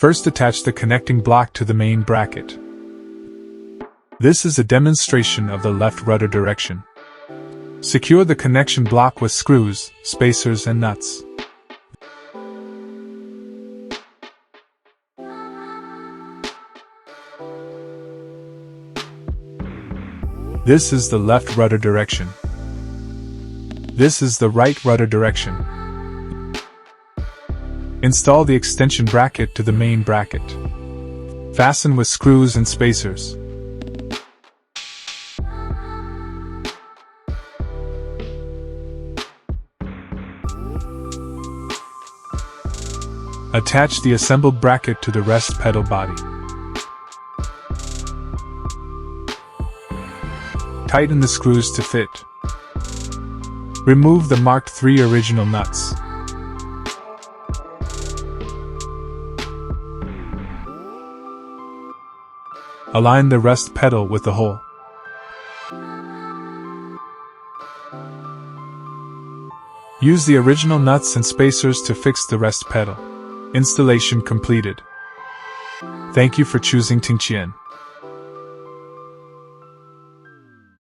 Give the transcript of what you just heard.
First, attach the connecting block to the main bracket. This is a demonstration of the left rudder direction. Secure the connection block with screws, spacers, and nuts. This is the left rudder direction. This is the right rudder direction. Install the extension bracket to the main bracket. Fasten with screws and spacers. Attach the assembled bracket to the rest pedal body. Tighten the screws to fit. Remove the marked 3 original nuts. Align the rest pedal with the hole. Use the original nuts and spacers to fix the rest pedal. Installation completed. Thank you for choosing T1367.